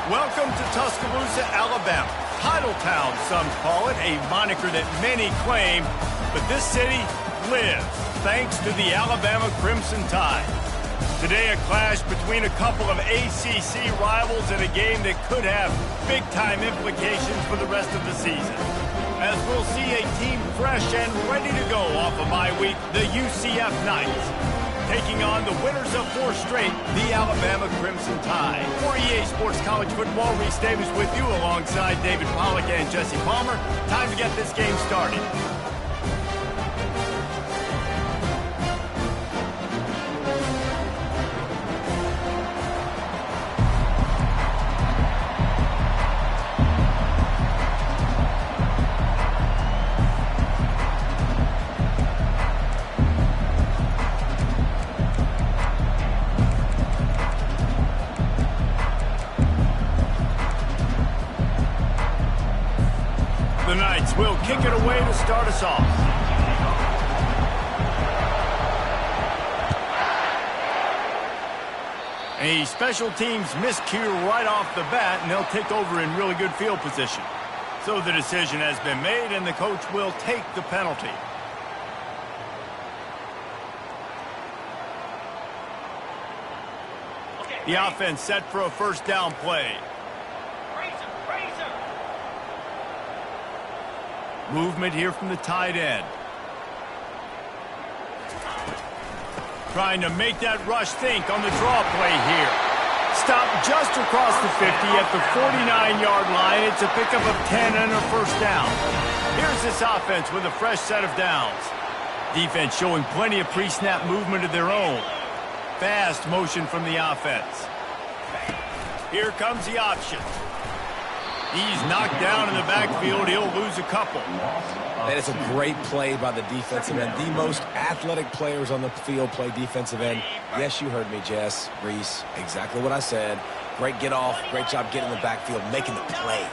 Welcome to Tuscaloosa, Alabama. Title Town, some call it, a moniker that many claim, but this city lives thanks to the Alabama Crimson Tide. Today, a clash between a couple of ACC rivals in a game that could have big-time implications for the rest of the season. As we'll see a team fresh and ready to go off of my week, the UCF Knights, taking on the winners of 4 straight, the Alabama Crimson Tide. For EA Sports College Football, Reese Davis with you alongside David Pollack and Jesse Palmer. Time to get this game started. The Knights will kick it away to start us off. A special teams miscue right off the bat, and they'll take over in really good field position. So the decision has been made, and the coach will take the penalty. The offense set for a first down play. Movement here from the tight end. Trying to make that rush think on the draw play here. Stop just across the 50 at the 49-yard line. It's a pickup of 10 and a first down. Here's this offense with a fresh set of downs. Defense showing plenty of pre-snap movement of their own. Fast motion from the offense. Here comes the option. He's knocked down in the backfield. He'll lose a couple. That is a great play by the defensive end. The most athletic players on the field play defensive end. Yes, you heard me, Jess, Reese. Exactly what I said. Great get off. Great job getting in the backfield, making the play.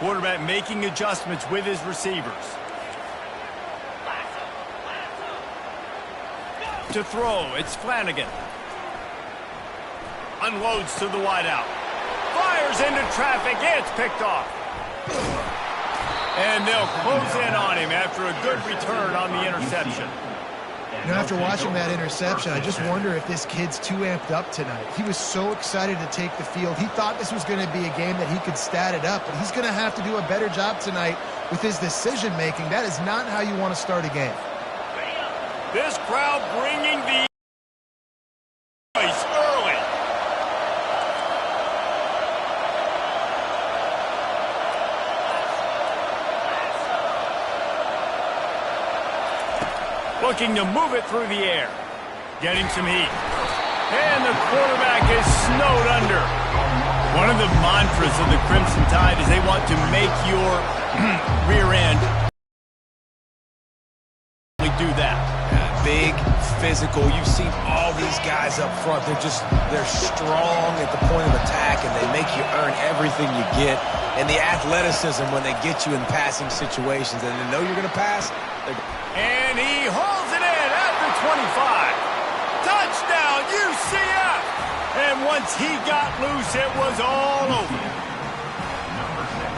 Quarterback making adjustments with his receivers. To throw, it's Flanagan. Unloads to the wideout. Fires into traffic. It's picked off. And they'll close in on him after a good return on the interception. You know, after watching that interception, I just wonder if this kid's too amped up tonight. He was so excited to take the field. He thought this was going to be a game that he could stat it up, but he's going to have to do a better job tonight with his decision-making. That is not how you want to start a game. This crowd bringing the voice early. Looking to move it through the air. Getting some heat. And the quarterback is snowed under. One of the mantras of the Crimson Tide is they want to make your rear end do that. Big, physical. You've seen all these guys up front. They're strong at the point of attack, and they make you earn everything you get. And the athleticism when they get you in passing situations and they know you're going to pass. And he hauls it in at the 25. Touchdown, UCF! And once he got loose, it was all over.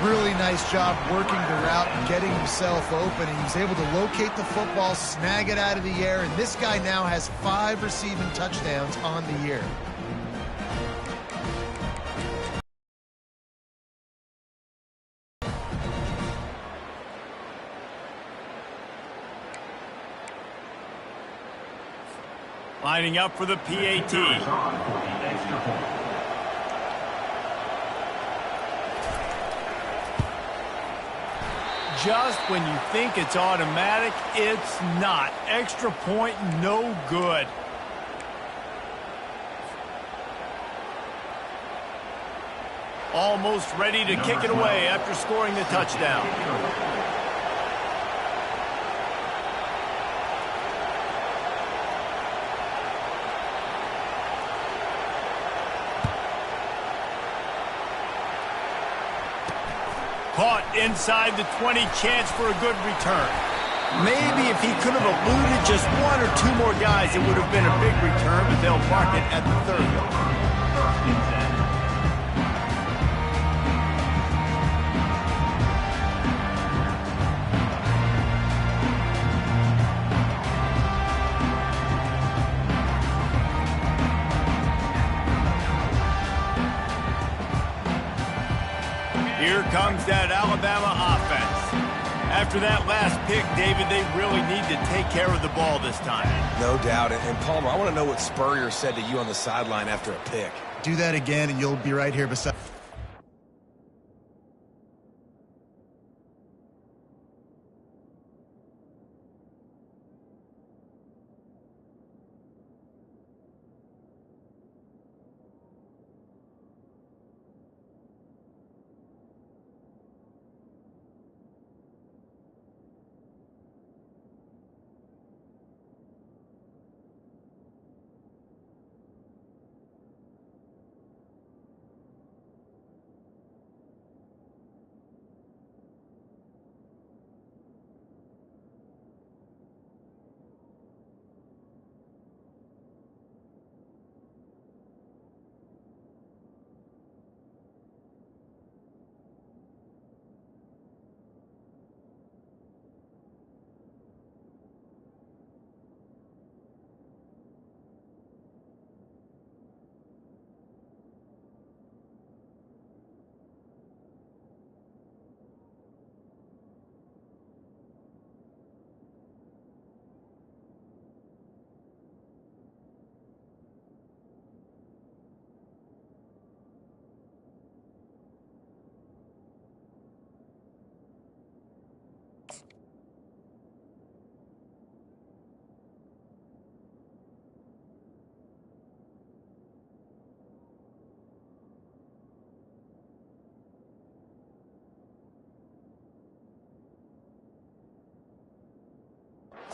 Really nice job working the route and getting himself open. And he was able to locate the football, snag it out of the air, and this guy now has 5 receiving touchdowns on the year. Lining up for the PAT. Just when you think it's automatic, it's not. Extra point, no good. Almost ready to kick it away after scoring the touchdown. Caught inside the 20, chance for a good return. Maybe if he could have eluded just one or two more guys, it would have been a big return, but they'll mark it at the 30. Here comes that Alabama offense. After that last pick, David, they really need to take care of the ball this time. No doubt. And Palmer, I want to know what Spurrier said to you on the sideline after a pick. Do that again, and you'll be right here beside.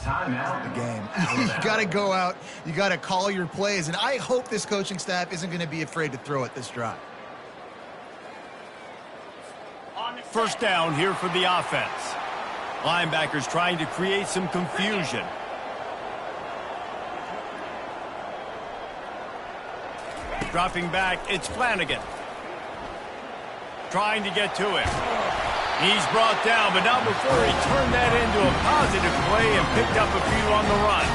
Timeout. The game. You got to go out. You got to call your plays. And I hope this coaching staff isn't going to be afraid to throw it this drive. First down here for the offense. Linebackers trying to create some confusion. Dropping back, it's Flanagan. Trying to get to him. He's brought down, but not before he turned that into a positive play and picked up a few on the run.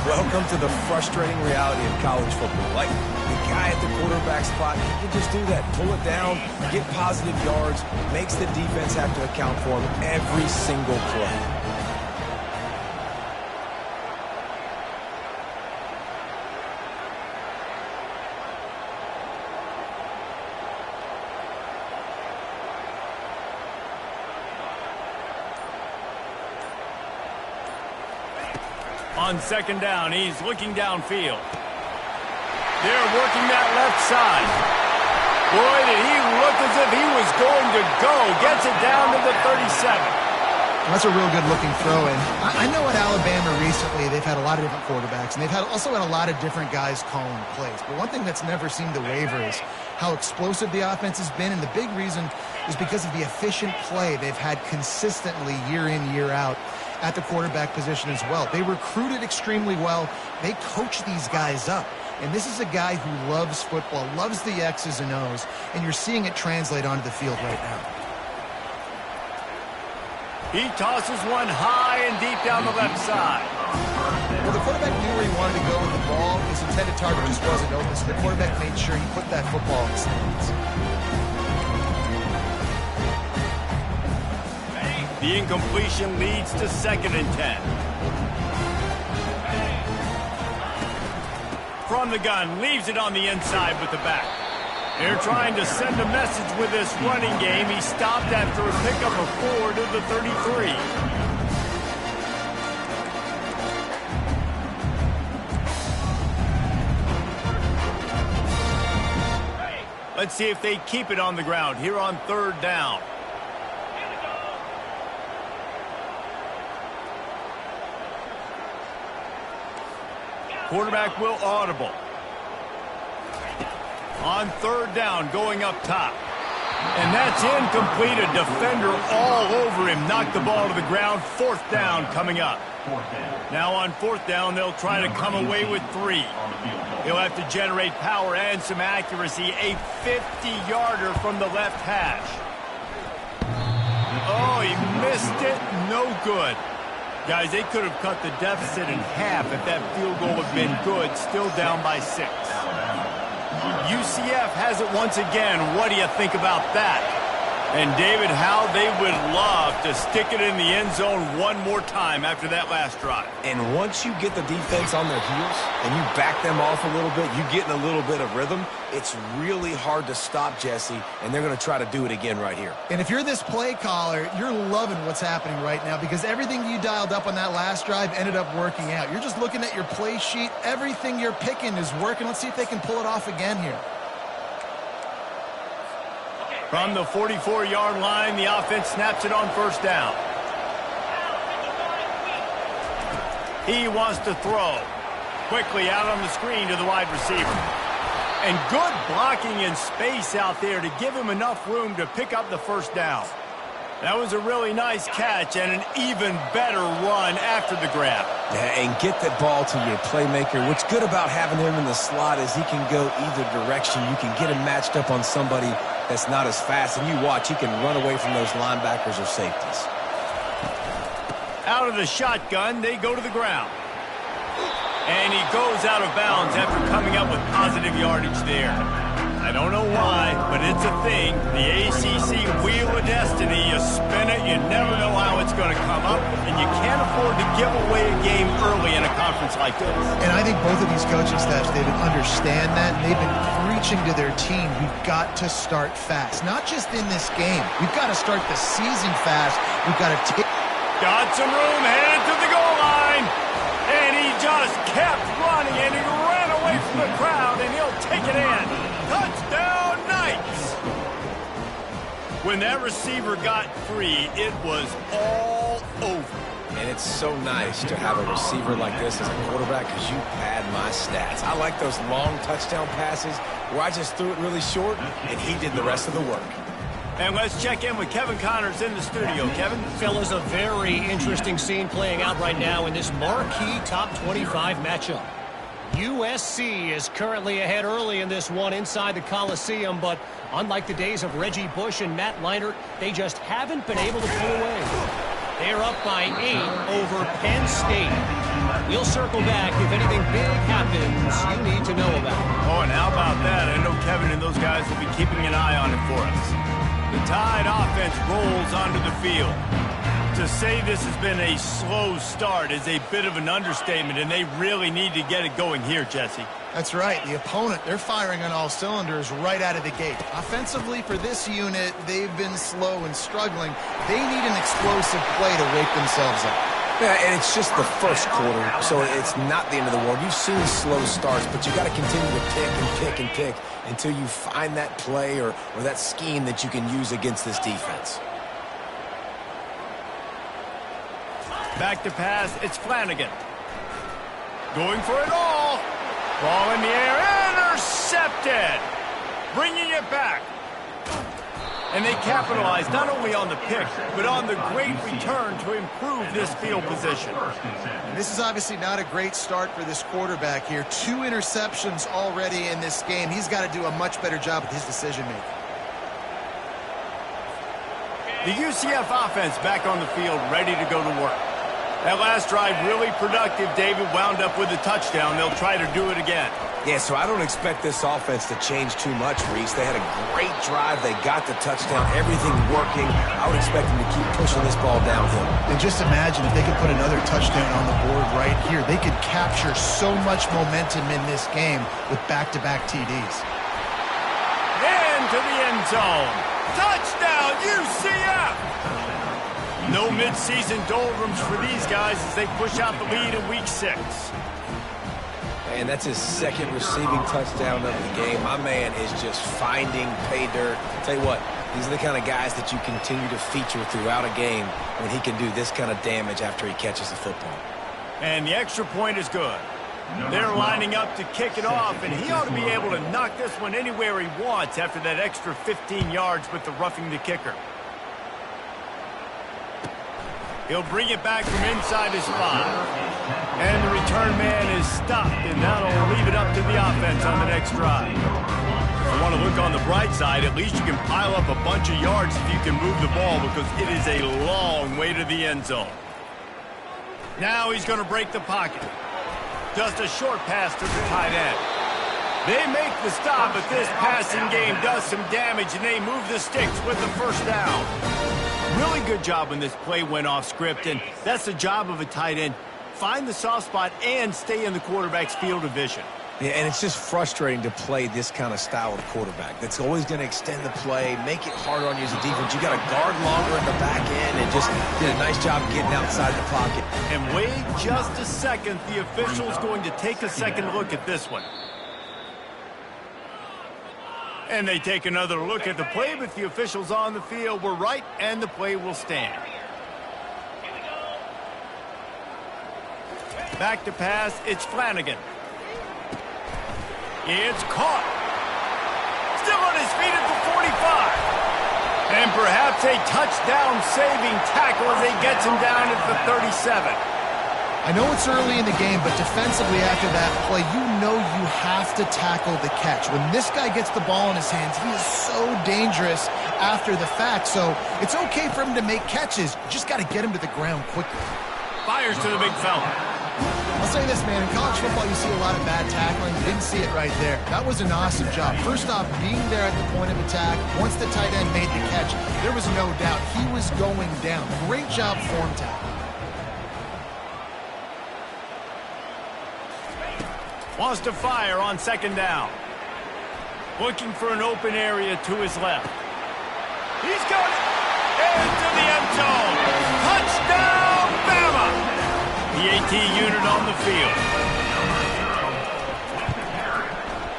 Welcome to the frustrating reality of college football. Like, the guy at the quarterback spot, he can just do that. Pull it down, get positive yards, makes the defense have to account for him every single play. On second down, he's looking downfield. They're working that left side. Boy, did he look as if he was going to go. Gets it down to the 37. That's a real good looking throw. And I know at Alabama recently they've had a lot of different quarterbacks, and they've also had a lot of different guys calling plays. But one thing that's never seemed to waver is how explosive the offense has been. And the big reason is because of the efficient play they've had consistently year in, year out at the quarterback position as well. They recruited extremely well. They coach these guys up. And this is a guy who loves football, loves the X's and O's, and you're seeing it translate onto the field right now. He tosses one high and deep down the left side. Well, the quarterback knew where he wanted to go with the ball. His intended target just wasn't open, so the quarterback made sure he put that football in his hands. The incompletion leads to 2nd and 10. From the gun, leaves it on the inside with the back. They're trying to send a message with this running game. He stopped after a pickup of 4 to the 33. Let's see if they keep it on the ground here on 3rd down. Quarterback will audible. On 3rd down, going up top. And that's incomplete. A defender all over him. Knocked the ball to the ground. 4th down coming up. Now on 4th down, they'll try to come away with 3. He'll have to generate power and some accuracy. A 50-yarder from the left hash. Oh, he missed it. No good. Guys, they could have cut the deficit in half if that field goal had been good. Still down by 6. UCF has it once again. What do you think about that? And, David, how they would love to stick it in the end zone one more time after that last drive. And once you get the defense on their heels and you back them off a little bit, you get in a little bit of rhythm, it's really hard to stop, Jesse, and they're going to try to do it again right here. And if you're this play caller, you're loving what's happening right now because everything you dialed up on that last drive ended up working out. You're just looking at your play sheet. Everything you're picking is working. Let's see if they can pull it off again here. From the 44-yard line, the offense snaps it on 1st down. He wants to throw. Quickly out on the screen to the wide receiver. And good blocking in space out there to give him enough room to pick up the 1st down. That was a really nice catch and an even better run after the grab. Yeah, and get that ball to your playmaker. What's good about having him in the slot is he can go either direction. You can get him matched up on somebody that's not as fast, and you watch, he can run away from those linebackers or safeties. Out of the shotgun, they go to the ground. And he goes out of bounds after coming up with positive yardage there. I don't know why, but it's a thing. The ACC Wheel of Destiny, you spin it, you never know how it's going to come up, and you can't afford to give away a game early in a conference like this. And I think both of these coaching staffs, David, understand that, and they've been preaching to their team, you've got to start fast. Not just in this game. You've got to start the season fast. You've got to take... Got some room, headed to the goal line, and he just kept running, and he ran away from the crowd, and he'll take it in. Touchdown, Knights! When that receiver got free, it was all over. And it's so nice to have a receiver like this as a quarterback because you pad my stats. I like those long touchdown passes where I just threw it really short, and he did the rest of the work. And let's check in with Kevin Connors in the studio. Kevin? Fellas, a very interesting scene playing out right now in this marquee top 25 matchup. USC is currently ahead early in this one inside the Coliseum, but unlike the days of Reggie Bush and Matt Leinart, they just haven't been able to pull away. They're up by 8 over Penn State. We'll circle back if anything big happens you need to know about. Oh, and how about that? I know Kevin and those guys will be keeping an eye on it for us. The Tide offense rolls onto the field. To say this has been a slow start is a bit of an understatement, and they really need to get it going here, Jesse. That's right. The opponent, they're firing on all cylinders right out of the gate. Offensively, for this unit, they've been slow and struggling. They need an explosive play to wake themselves up. Yeah, and it's just the first quarter, so it's not the end of the world. You've seen slow starts, but you got to continue to pick and pick and pick until you find that play or that scheme that you can use against this defense. Back to pass, it's Flanagan. Going for it all. Ball in the air, intercepted. Bringing it back. And they capitalized not only on the pick, but on the great return to improve this field position. This is obviously not a great start for this quarterback here. 2 interceptions already in this game. He's got to do a much better job with his decision-making. The UCF offense back on the field, ready to go to work. That last drive really productive. David wound up with a touchdown. They'll try to do it again. Yeah, so I don't expect this offense to change too much, Reese. They had a great drive. They got the touchdown. Everything working. I would expect them to keep pushing this ball downhill. And just imagine if they could put another touchdown on the board right here. They could capture so much momentum in this game with back-to-back TDs. Into the end zone. Touchdown, UCF! No midseason doldrums for these guys as they push out the lead in Week 6. And that's his second receiving touchdown of the game. My man is just finding pay dirt. Tell you what, these are the kind of guys that you continue to feature throughout a game when he can do this kind of damage after he catches the football. And the extra point is good. They're lining up to kick it off, and he ought to be able to knock this one anywhere he wants after that extra 15 yards with the roughing the kicker. He'll bring it back from inside his 5. And the return man is stopped, and that'll leave it up to the offense on the next drive. If you want to look on the bright side, at least you can pile up a bunch of yards if you can move the ball, because it is a long way to the end zone. Now he's going to break the pocket. Just a short pass to the tight end. They make the stop, but this passing game does some damage, and they move the sticks with the first down. Really good job when this play went off script, and that's the job of a tight end. Find the soft spot and stay in the quarterback's field of vision. Yeah, and it's just frustrating to play this kind of style of quarterback. That's always going to extend the play, make it harder on you as a defense. You got to guard longer in the back end, and just did a nice job getting outside the pocket. And wait just a second. The official's going to take a second look at this one. And they take another look at the play, but the officials on the field were right, and the play will stand. Back to pass, it's Flanagan. It's caught. Still on his feet at the 45. And perhaps a touchdown-saving tackle as he gets him down at the 37. I know it's early in the game, but defensively after that play, you know you have to tackle the catch. When this guy gets the ball in his hands, he is so dangerous after the fact. So it's okay for him to make catches. You just got to get him to the ground quickly. Fires to the big fella. I'll say this, man. In college football, you see a lot of bad tackling. You didn't see it right there. That was an awesome job. First off, being there at the point of attack. Once the tight end made the catch, there was no doubt he was going down. Great job form tackle. Wants to fire on second down. Looking for an open area to his left. He's got it. Into the end zone. Touchdown, Bama! The AT unit on the field.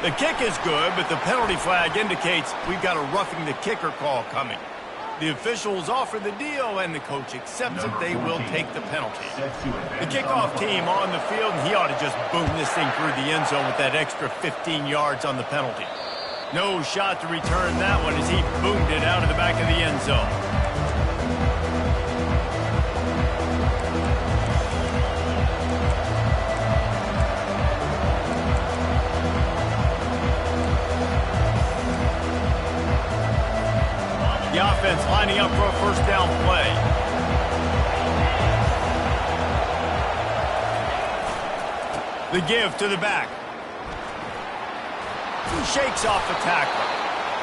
The kick is good, but the penalty flag indicates we've got a roughing the kicker call coming. The officials offer the deal, and the coach accepts it. They will take the penalty. The kickoff team on the field, and he ought to just boom this thing through the end zone with that extra 15 yards on the penalty. No shot to return that one as he boomed it out of the back of the end zone. The offense lining up for a first down play. The give to the back. He shakes off the tackler.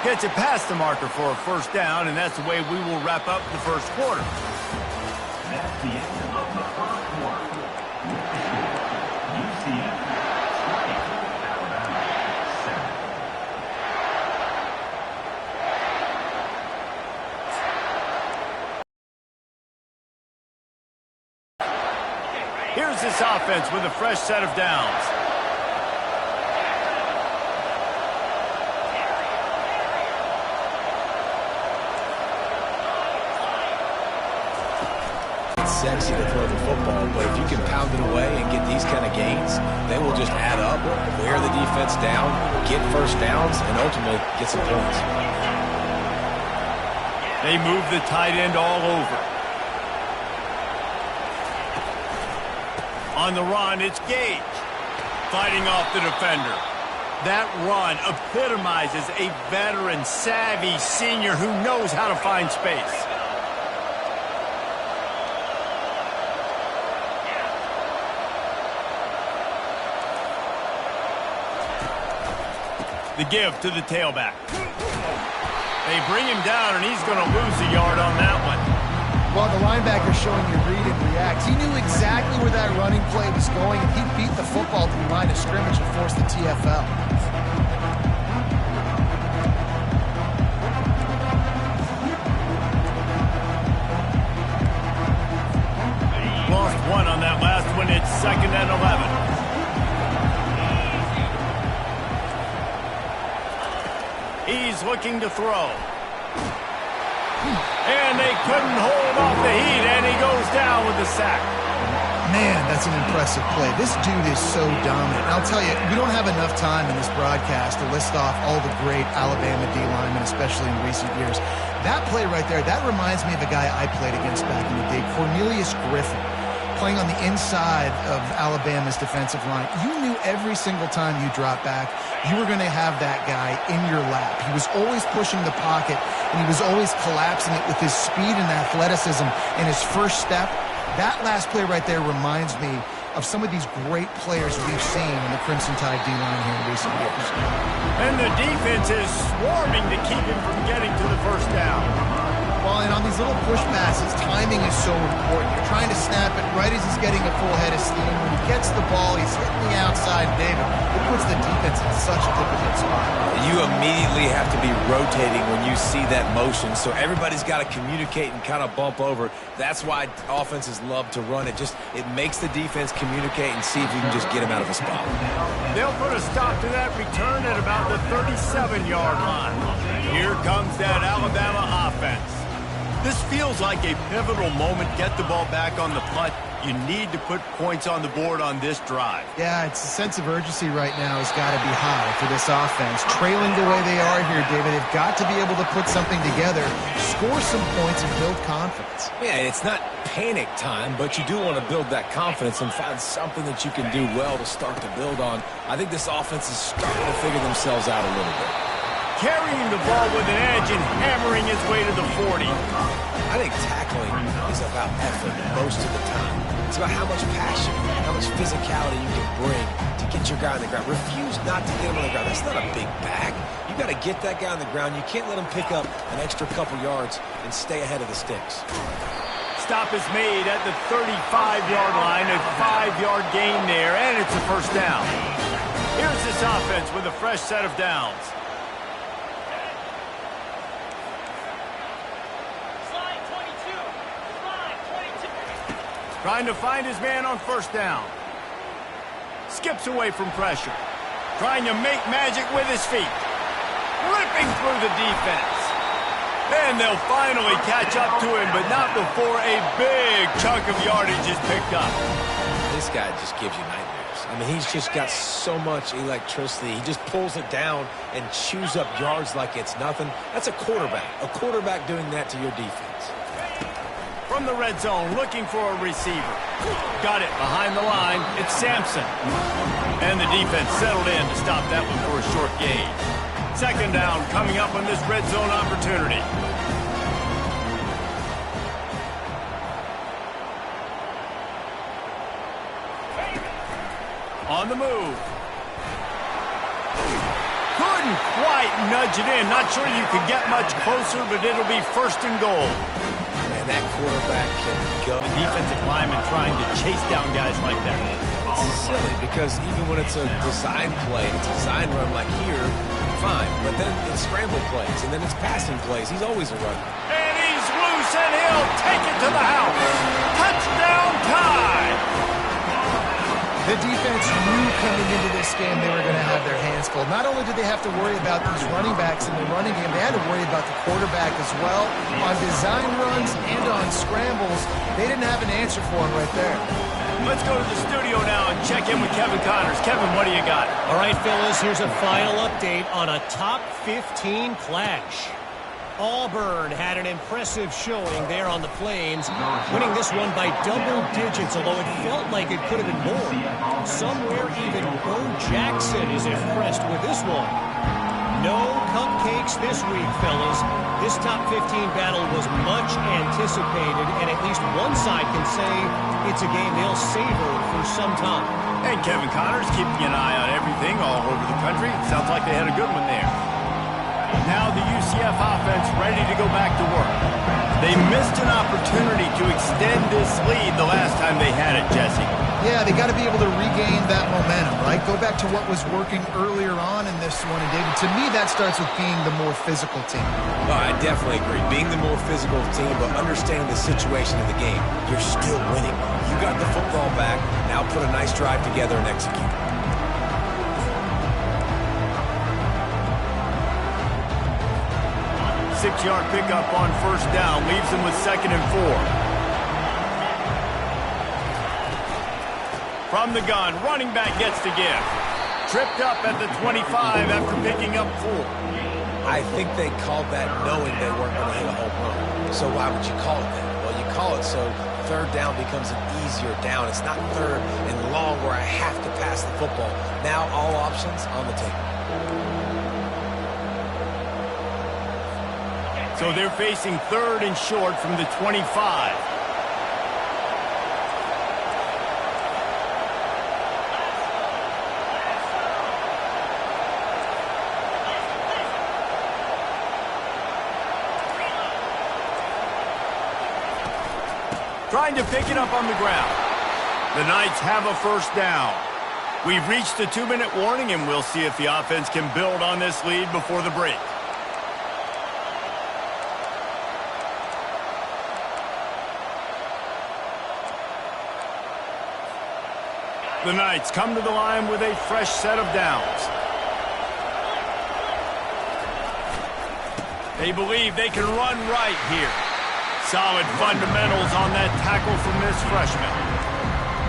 Gets it past the marker for a first down, and that's the way we will wrap up the first quarter. That's the end of the first quarter. UCF 20, Alabama 7. Here's this offense with a fresh set of downs. Sexy to throw the football, but if you can pound it away and get these kind of gains, they will just add up, wear the defense down, get first downs, and ultimately get some points. They move the tight end all over. On the run, it's Gage fighting off the defender. That run epitomizes a veteran, savvy senior who knows how to find space. The give to the tailback. They bring him down, and he's going to lose a yard on that one. Well, the linebacker showing you read and react. He knew exactly where that running play was going, and he beat the football to the line of scrimmage and forced the TFL. Lost one on that last one. It's 2nd and 11. He's looking to throw. And they couldn't hold off the heat, and he goes down with the sack. Man, that's an impressive play. This dude is so dominant. And I'll tell you, we don't have enough time in this broadcast to list off all the great Alabama D linemen, especially in recent years. That play right there, that reminds me of a guy I played against back in the day, Cornelius Griffin, playing on the inside of Alabama's defensive line. You knew every single time you dropped back, you were going to have that guy in your lap. He was always pushing the pocket, and he was always collapsing it with his speed and athleticism and his first step. That last play right there reminds me of some of these great players we've seen in the Crimson Tide D-line here in recent years. And the defense is swarming to keep him from getting to the first down. Well, and on these little push passes, timing is so important. You're trying to snap it right as he's getting a full head of steam. When he gets the ball, he's hitting the outside, David. It puts the defense in such a difficult spot. You immediately have to be rotating when you see that motion, so everybody's got to communicate and kind of bump over. That's why offenses love to run it. It makes the defense communicate and see if you can just get him out of a spot. They'll put a stop to that return at about the 37-yard line. Here comes that Alabama offense. This feels like a pivotal moment. Get the ball back on the punt. You need to put points on the board on this drive. Yeah, it's a sense of urgency right now has got to be high for this offense. Trailing the way they are here, David, they've got to be able to put something together, score some points, and build confidence. Yeah, it's not panic time, but you do want to build that confidence and find something that you can do well to start to build on. I think this offense is starting to figure themselves out a little bit. Carrying the ball with an edge and hammering his way to the 40. I think tackling is about effort most of the time. It's about how much passion, how much physicality you can bring to get your guy on the ground. Refuse not to get him on the ground. That's not a big bag. You got to get that guy on the ground. You can't let him pick up an extra couple yards and stay ahead of the sticks. Stop is made at the 35-yard line, a 5-yard gain there, and it's a first down. Here's this offense with a fresh set of downs. Trying to find his man on first down. Skips away from pressure. Trying to make magic with his feet. Ripping through the defense. And they'll finally catch up to him, but not before a big chunk of yardage is picked up. This guy just gives you nightmares. I mean, he's just got so much electricity. He just pulls it down and chews up yards like it's nothing. That's a quarterback. A quarterback doing that to your defense. From the red zone, looking for a receiver. Got it behind the line. It's Sampson. And the defense settled in to stop that one for a short gain. Second down coming up on this red zone opportunity. On the move. Couldn't quite nudge it in. Not sure you could get much closer, but it'll be first and goal. That quarterback can go. The defensive lineman trying to chase down guys like that. It's silly because even when it's a design play, it's a design run like here, fine. But then it's scramble plays, and then it's passing plays. He's always a runner. And he's loose, and he'll take it to the house. Touchdown time! The defense knew coming into this game they were going to have their hands full. Not only did they have to worry about these running backs in the running game, they had to worry about the quarterback as well. On design runs and on scrambles, they didn't have an answer for him right there. Let's go to the studio now and check in with Kevin Connors. Kevin, what do you got? All right, fellas, here's a final update on a top 15 clash. Auburn had an impressive showing there on the Plains, winning this one by double digits, although it felt like it could have been more. Somewhere even Bo Jackson is impressed with this one. No cupcakes this week, fellas. This top 15 battle was much anticipated, and at least one side can say it's a game they'll savor for some time. And Kevin Connors keeping an eye on everything all over the country. Sounds like they had a good one there. Now the UCF offense ready to go back to work. They missed an opportunity to extend this lead the last time they had it, Jesse. Yeah, they got to be able to regain that momentum, right? Go back to what was working earlier on in this one. And David, to me, that starts with being the more physical team. Oh, I definitely agree. Being the more physical team, but understanding the situation of the game. You're still winning. You got the football back. Now put a nice drive together and execute. Six-yard pickup on first down. Leaves them with 2nd and 4. From the gun, running back gets to give. Tripped up at the 25 after picking up 4. I think they called that knowing they weren't going to hit a home run. So why would you call it that? Well, you call it so third down becomes an easier down. It's not third and long where I have to pass the football. Now all options on the table. So they're facing third and short from the 25. Trying to pick it up on the ground. The Knights have a first down. We've reached the 2-minute warning, and we'll see if the offense can build on this lead before the break. The Knights come to the line with a fresh set of downs. They believe they can run right here. Solid fundamentals on that tackle from this freshman.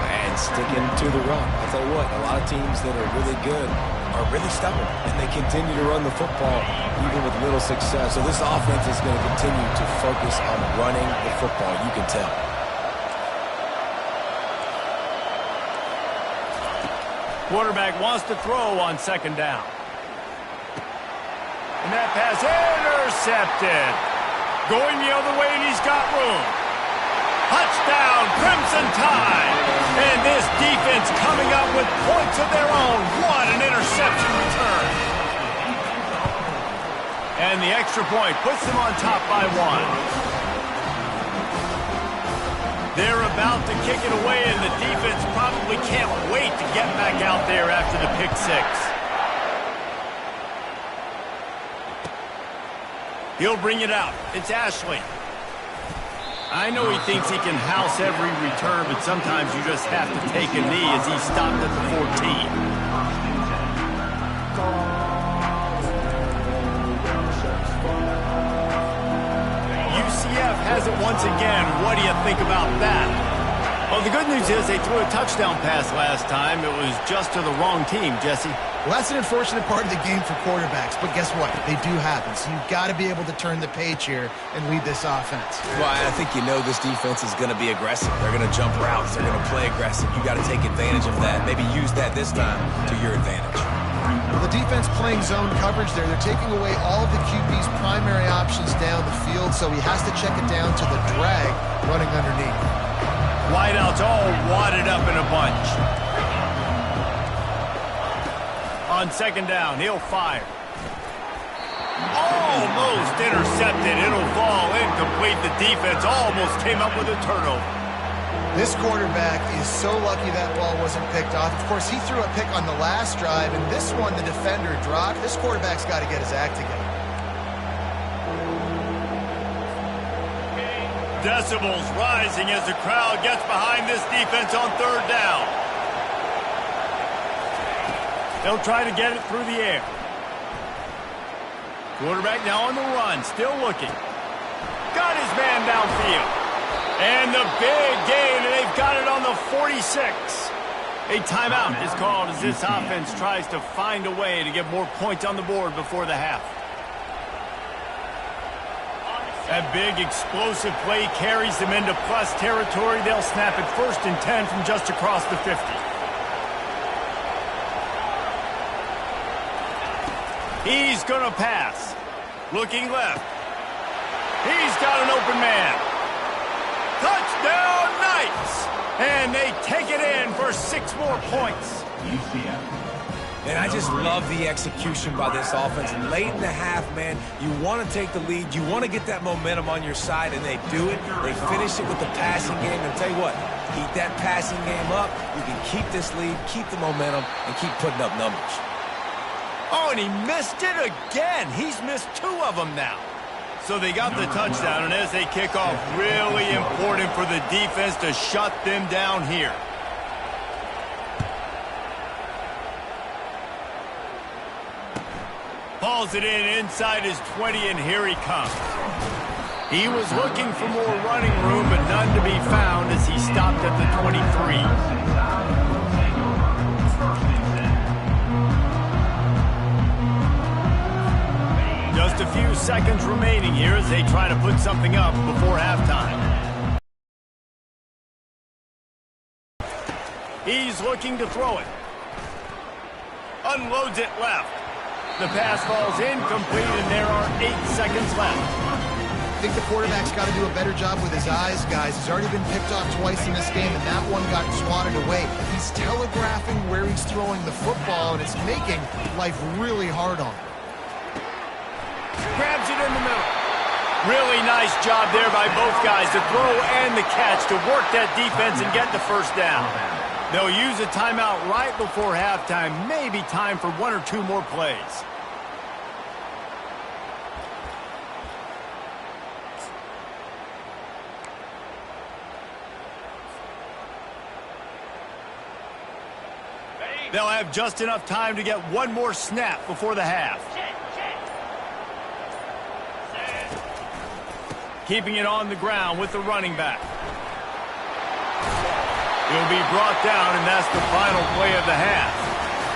And sticking to the run. I'll tell you what, a lot of teams that are really good are really stubborn, and they continue to run the football even with little success. So this offense is going to continue to focus on running the football. You can tell. Quarterback wants to throw on second down. And that pass intercepted. Going the other way, and he's got room. Touchdown, Crimson Tide. And this defense coming up with points of their own. What an interception return. And the extra point puts them on top by 1. They're about to kick it away, and the defense probably can't wait to get back out there after the pick 6. He'll bring it out. It's Ashley. I know he thinks he can house every return, but sometimes you just have to take a knee as he stopped at the 14. UCF has it once again. What do you think about that? Well, the good news is they threw a touchdown pass last time. It was just to the wrong team, Jesse. Well, that's an unfortunate part of the game for quarterbacks, but guess what? They do happen, so you've got to be able to turn the page here and lead this offense. Well, I think you know this defense is going to be aggressive. They're going to jump routes. They're going to play aggressive. You got to take advantage of that. Maybe use that this time to your advantage. Well, the defense playing zone coverage there. They're taking away all of the QB's primary options down the field, so he has to check it down to the drag running underneath. Wideouts all wadded up in a bunch. On second down, he'll fire. Almost intercepted. It'll fall incomplete. The defense almost came up with a turnover. This quarterback is so lucky that ball wasn't picked off. Of course, he threw a pick on the last drive, and this one the defender dropped. This quarterback's got to get his act together. Decibels rising as the crowd gets behind this defense on third down. They'll try to get it through the air. Quarterback now on the run, still looking. Got his man downfield. And the big gain, and they've got it on the 46. A timeout is called as this offense tries to find a way to get more points on the board before the half. That big explosive play carries them into plus territory. They'll snap it 1st and 10 from just across the 50. He's going to pass. Looking left. He's got an open man. Touchdown, Knights! And they take it in for 6 more points. And I just love the execution by this offense. Late in the half, man, you want to take the lead. You want to get that momentum on your side, and they do it. They finish it with the passing game. And I'll tell you what, keep that passing game up. You can keep this lead, keep the momentum, and keep putting up numbers. Oh, and he missed it again. He's missed 2 of them now. So they got the touchdown, and as they kick off, really important for the defense to shut them down here. Hauls it in inside his 20, and here he comes. He was looking for more running room, but none to be found as he stopped at the 23. seconds remaining here as they try to put something up before halftime. He's looking to throw it. Unloads it left. The pass falls incomplete, and there are 8 seconds left. I think the quarterback's got to do a better job with his eyes, guys. He's already been picked off twice in this game, and that one got swatted away. He's telegraphing where he's throwing the football, and it's making life really hard on him. Grabs it in the middle. Really nice job there by both guys, the throw and the catch, to work that defense and get the first down. They'll use a timeout right before halftime, maybe time for 1 or 2 more plays. They'll have just enough time to get 1 more snap before the half. Keeping it on the ground with the running back. He'll be brought down, and that's the final play of the half.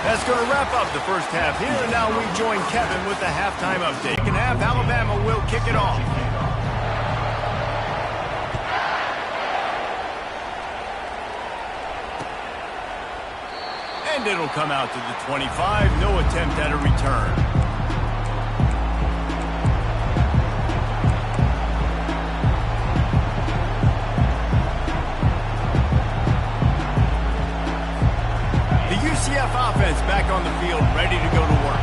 That's going to wrap up the first half here, and now we join Kevin with the halftime update. Second half, Alabama will kick it off. And it'll come out to the 25. No attempt at a return. The UCF offense back on the field, ready to go to work.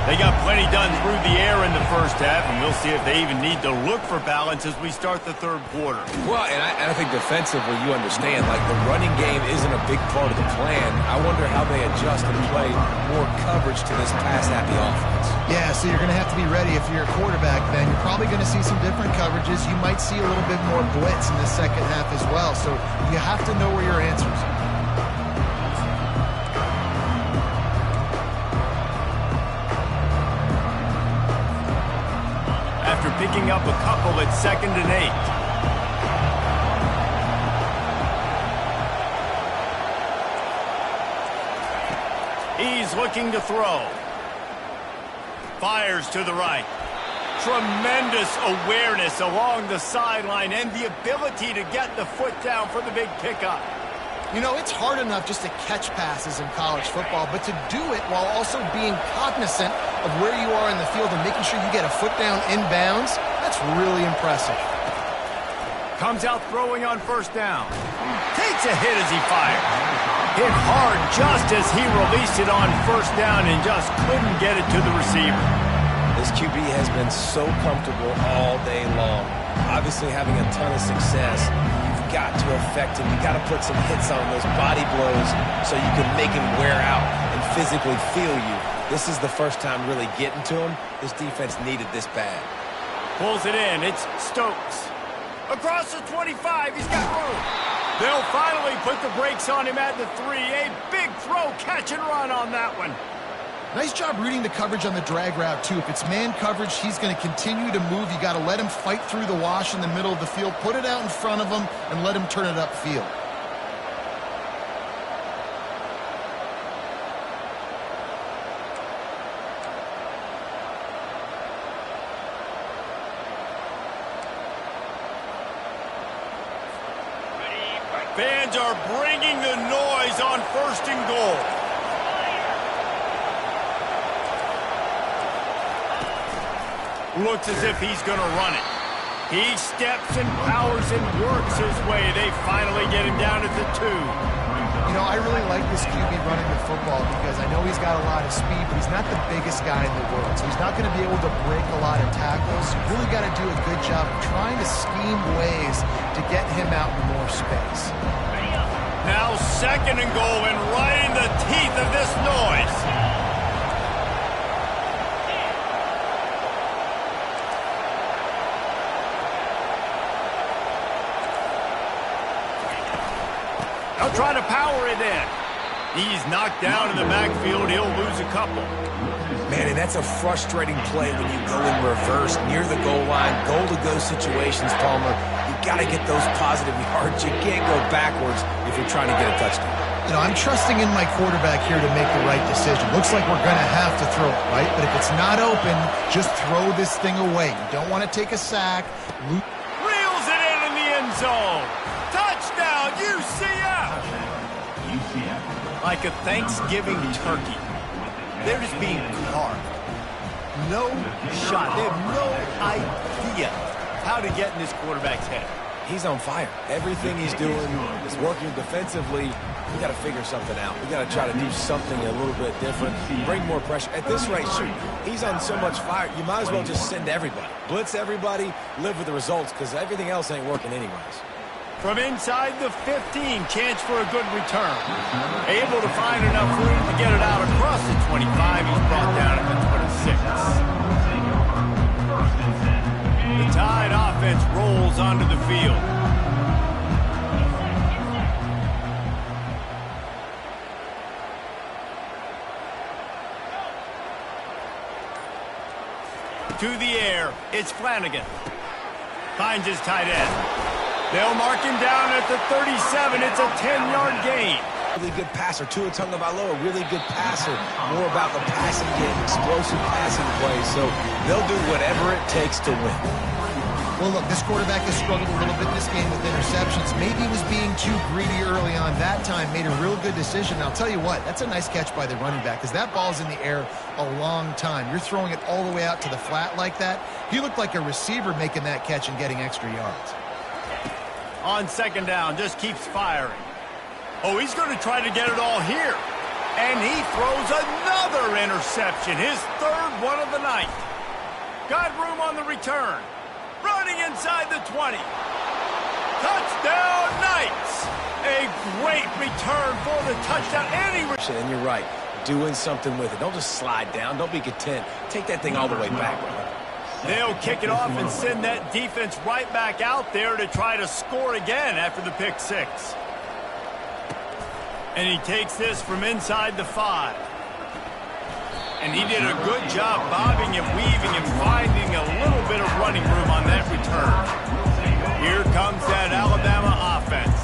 They got plenty done through the air in the first half, and we'll see if they even need to look for balance as we start the third quarter. Well, and I think defensively, you understand, like the running game isn't a big part of the plan. I wonder how they adjust and play more coverage to this pass-happy offense. Yeah, so you're going to have to be ready if you're a quarterback then. You're probably going to see some different coverages. You might see a little bit more blitz in the second half as well, so you have to know where your answers are. After picking up a couple at 2nd and 8. He's looking to throw. Fires to the right. Tremendous awareness along the sideline and the ability to get the foot down for the big pickup. You know, it's hard enough just to catch passes in college football, but to do it while also being cognizant of where you are in the field and making sure you get a foot down inbounds, that's really impressive. Comes out throwing on first down. Takes a hit as he fires. Hit hard just as he released it on first down and just couldn't get it to the receiver. This QB has been so comfortable all day long. Obviously having a ton of success. You've got to affect him. You've got to put some hits on those body blows so you can make him wear out and physically feel you. This is the first time really getting to him. This defense needed this bad. Pulls it in. It's Stokes. Across the 25. He's got room. They'll finally put the brakes on him at the 3. A big throw, catch and run on that one. Nice job reading the coverage on the drag route, too. If it's man coverage, he's going to continue to move. You got to let him fight through the wash in the middle of the field, put it out in front of him, and let him turn it upfield. Fans are bringing the noise on 1st and goal. Looks as if he's going to run it. He steps and powers and works his way. They finally get him down at the 2. You know, I really like this QB running the football because I know he's got a lot of speed, but he's not the biggest guy in the world. So he's not going to be able to break a lot of tackles. You really got to do a good job of trying to scheme ways to get him out in more space. Now 2nd and goal, and right in the teeth of this noise. They'll try to power it in. He's knocked down in the backfield. He'll lose a couple. Man, and that's a frustrating play when you go in reverse near the goal line, goal-to-go situations, Palmer. You got to get those positive yards. You can't go backwards if you're trying to get a touchdown. You know, I'm trusting in my quarterback here to make the right decision. Looks like we're going to have to throw it, right? But if it's not open, just throw this thing away. You don't want to take a sack. Reels it in the end zone. Touchdown, UCF! Like a Thanksgiving turkey. They're just being carved. No shot. They have no idea how to get in this quarterback's head. He's on fire. Everything he's doing is working defensively. We got to figure something out. We got to try to do something a little bit different. Bring more pressure. At this rate, shoot, he's on so much fire, you might as well just send everybody. Blitz everybody, live with the results, because everything else ain't working anyways. From inside the 15, chance for a good return. Able to find enough room to get it out across the 25. He's brought down at the 26. The Tide offense rolls onto the field. To the air, it's Flanagan. Finds his tight end. They'll mark him down at the 37. It's a 10-yard gain. Really good passer. Tua Tagovailoa, really good passer. More about the passing game, explosive passing plays. So they'll do whatever it takes to win. Well, look, this quarterback has struggled a little bit in this game with interceptions. Maybe he was being too greedy early on. That time made a real good decision. And I'll tell you what, that's a nice catch by the running back because that ball's in the air a long time. You're throwing it all the way out to the flat like that. He looked like a receiver making that catch and getting extra yards. On second down, just keeps firing. Oh, he's going to try to get it all here. And he throws another interception, his third one of the night. Got room on the return. Running inside the 20. Touchdown, Knights! A great return for the touchdown. And you're right, doing something with it. Don't just slide down. Don't be content. Take that thing all the way back. They'll kick it off and send that defense right back out there to try to score again after the pick six. And he takes this from inside the 5. And he did a good job bobbing and weaving and finding a little bit of running room on that return. Here comes that Alabama offense.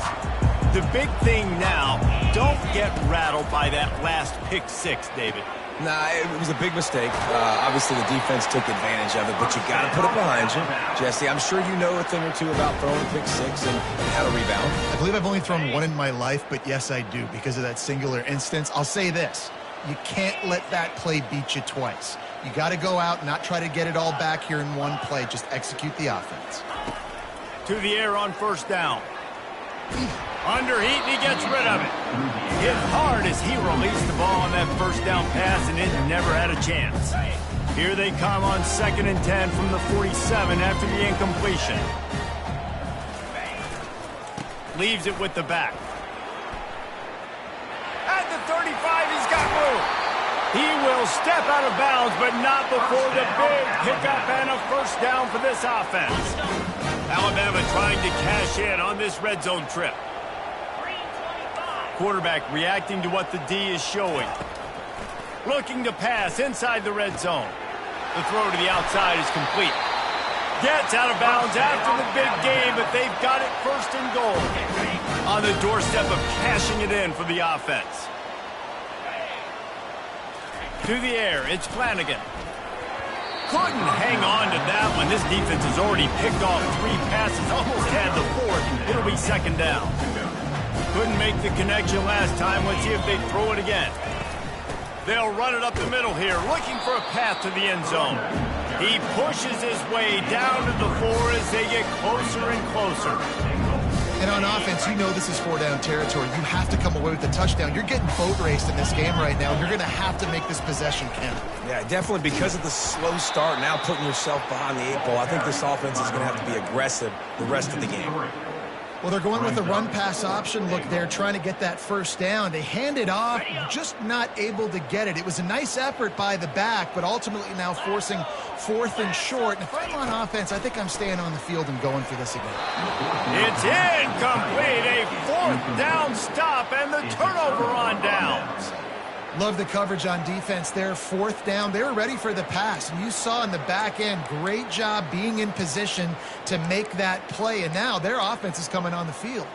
The big thing now, don't get rattled by that last pick six, David. Nah, it was a big mistake. Obviously, the defense took advantage of it, but you got to put it behind you. Jesse, I'm sure you know a thing or two about throwing a pick six and how to rebound. I believe I've only thrown one in my life, but yes, I do because of that singular instance. I'll say this. You can't let that play beat you twice. You got to go out and not try to get it all back here in one play. Just execute the offense. To the air on first down. Under heat, and he gets rid of it. Hit hard as he released the ball on that first down pass, and it never had a chance. Here they come on 2nd and 10 from the 47 after the incompletion. Leaves it with the back. At the 35, he's got room. He will step out of bounds, but not before the big pickup and a first down for this offense. Alabama trying to cash in on this red zone trip. Quarterback reacting to what the D is showing. Looking to pass inside the red zone. The throw to the outside is complete. Gets out of bounds after the big game, but they've got it first and goal. On the doorstep of cashing it in for the offense. To the air, it's Flanagan. Couldn't hang on to that one. This defense has already picked off 3 passes, almost had the 4th. It'll be second down. Couldn't make the connection last time. Let's see if they throw it again. They'll run it up the middle here, looking for a path to the end zone. He pushes his way down to the 4 as they get closer and closer. And on offense, you know this is 4-down territory. You have to come away with the touchdown. You're getting boat raced in this game right now. You're going to have to make this possession count. Yeah, definitely because of the slow start, now putting yourself behind the 8 ball. I think this offense is going to have to be aggressive the rest of the game. Well, they're going with a run-pass option. Look, they're trying to get that first down. They hand it off, just not able to get it. It was a nice effort by the back, but ultimately now forcing 4th and short. And if I'm on offense, I think I'm staying on the field and going for this again. It's incomplete. A 4th down stop and the turnover on downs. Love the coverage on defense there. 4th down. They were ready for the pass. And you saw in the back end, great job being in position to make that play. And now their offense is coming on the field.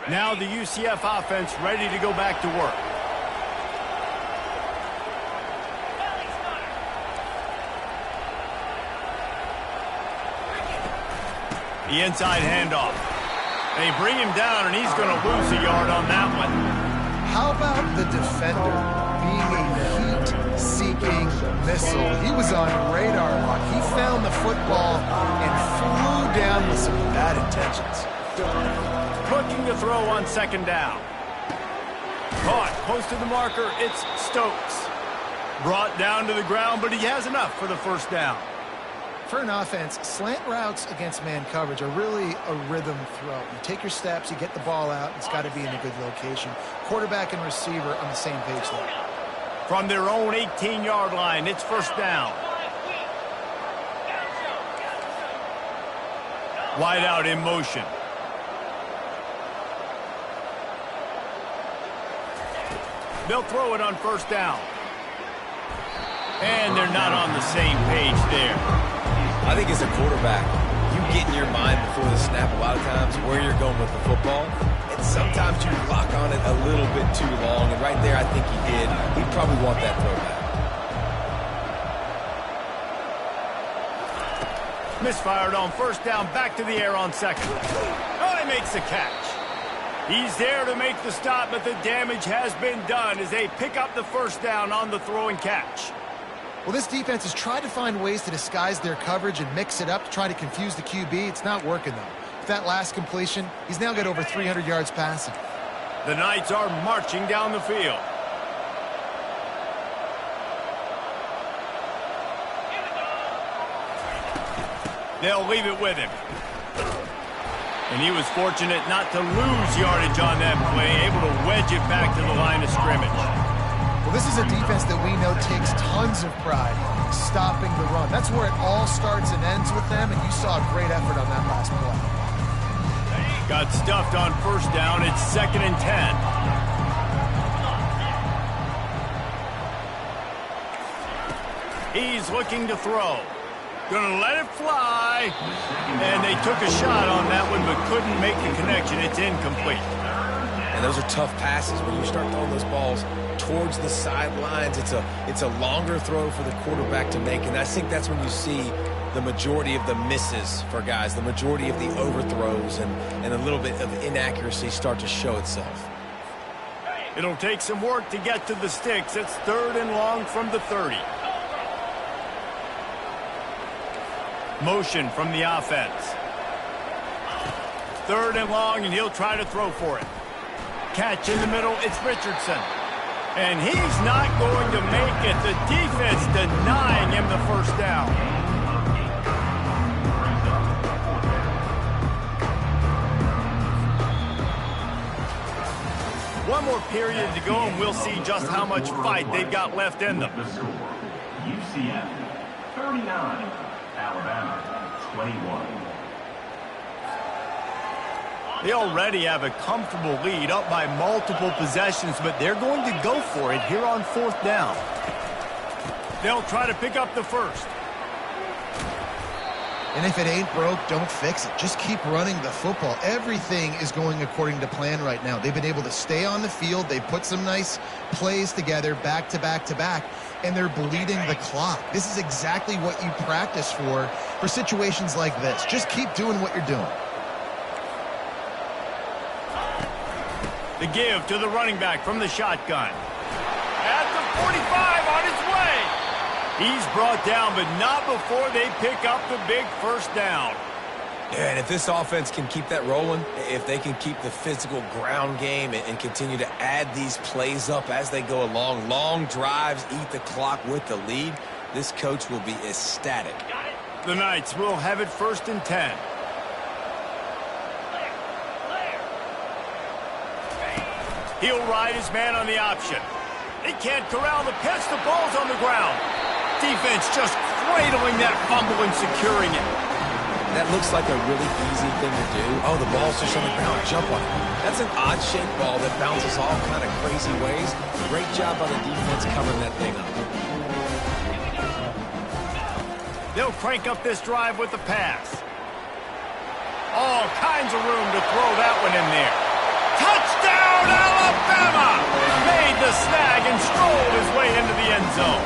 Now the UCF offense ready to go back to work. The inside handoff. They bring him down, and he's going to lose a yard on that one. How about the defender being a heat-seeking missile? He was on radar lock. He found the football and flew down with some bad intentions. Looking to throw on 2nd down. Caught close to the marker. It's Stokes. Brought down to the ground, but he has enough for the 1st down. For an offense, slant routes against man coverage are really a rhythm throw. You take your steps, you get the ball out, it's got to be in a good location. Quarterback and receiver on the same page there. From their own 18-yard line, it's 1st down. Wide out in motion. They'll throw it on 1st down. And they're not on the same page there. I think as a quarterback, you get in your mind before the snap a lot of times where you're going with the football. And sometimes you lock on it a little bit too long. And right there, I think he did. He'd probably want that throwback. Misfired on 1st down, back to the air on 2nd. Oh, he makes the catch. He's there to make the stop, but the damage has been done as they pick up the 1st down on the throw and catch. Well, this defense has tried to find ways to disguise their coverage and mix it up to try to confuse the QB. It's not working, though. With that last completion, he's now got over 300 yards passing. The Knights are marching down the field. They'll leave it with him. And he was fortunate not to lose yardage on that play, able to wedge it back to the line of scrimmage. Well, this is a defense that we know takes tons of pride stopping the run. That's where it all starts and ends with them, and you saw a great effort on that last play. Got stuffed on 1st down. It's 2nd and 10. He's looking to throw. Gonna let it fly. And they took a shot on that one, but couldn't make the connection. It's incomplete. And those are tough passes when you start throwing those balls towards the sidelines. It's a longer throw for the quarterback to make, and I think that's when you see the majority of the misses for guys, the majority of the overthrows and a little bit of inaccuracy start to show itself. It'll take some work to get to the sticks. It's 3rd and long from the 30. Motion from the offense. 3rd and long, and he'll try to throw for it. Catch in the middle, it's Richardson. And he's not going to make it. The defense denying him the 1st down. One more period to go, and we'll see just how much fight they've got left in them. The score, UCF 39, Alabama 21. They already have a comfortable lead, up by multiple possessions, but they're going to go for it here on 4th down. They'll try to pick up the 1st. And if it ain't broke, don't fix it. Just keep running the football. Everything is going according to plan right now. They've been able to stay on the field. They put some nice plays together back to back to back, and they're bleeding the clock. This is exactly what you practice for situations like this. Just keep doing what you're doing. The give to the running back from the shotgun. At the 45 on its way. He's brought down, but not before they pick up the big 1st down. Yeah, and if this offense can keep that rolling, if they can keep the physical ground game and continue to add these plays up as they go along, long drives, eat the clock with the lead, this coach will be ecstatic. The Knights will have it 1st and 10. He'll ride his man on the option. They can't corral the pitch. The ball's on the ground. Defense just cradling that fumble and securing it. That looks like a really easy thing to do. Oh, the ball's just on the ground. Jump on it. That's an odd-shaped ball that bounces all kind of crazy ways. Great job by the defense covering that thing up. They'll crank up this drive with the pass. All kinds of room to throw that one in there. Touchdown, Alabama! Made the snag and strolled his way into the end zone.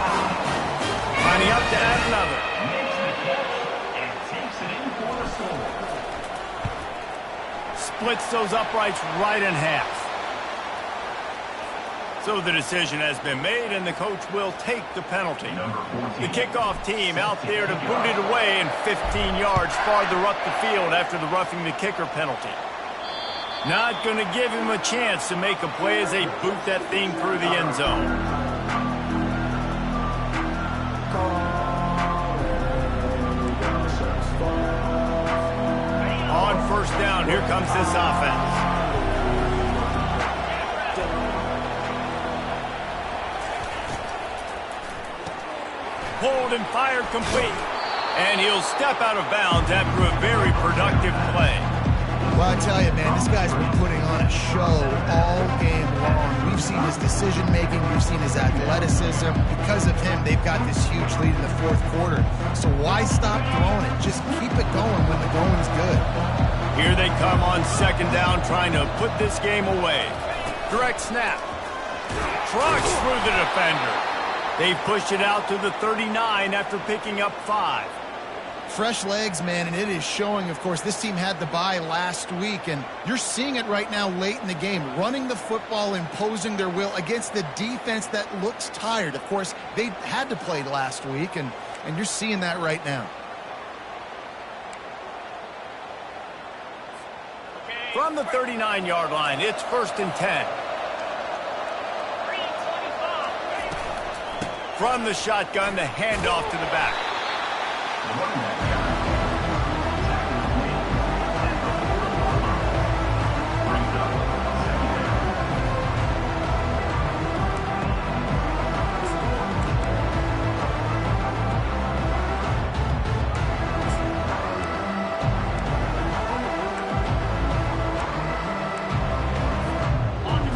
Lining up to add another. And takes it in for the score. Splits those uprights right in half. So the decision has been made, and the coach will take the penalty. The kickoff team out there to boot it away and 15 yards farther up the field after the roughing the kicker penalty. Not going to give him a chance to make a play as they boot that thing through the end zone. On first down, here comes this offense. Pulled and fired complete. And he'll step out of bounds after a very productive play. Well, I tell you, man, this guy's been putting on a show all game long. We've seen his decision-making. We've seen his athleticism. Because of him, they've got this huge lead in the fourth quarter. So why stop throwing it? Just keep it going when the going's good. Here they come on second down, trying to put this game away. Direct snap. Trucks through the defender. They pushed it out to the 39 after picking up 5. Fresh legs, man, and it is showing. Of course, this team had the bye last week, and you're seeing it right now late in the game. Running the football, imposing their will against the defense that looks tired. Of course, they had to play last week, and you're seeing that right now. From the 39-yard line, it's 1st and 10. From the shotgun, the handoff to the back.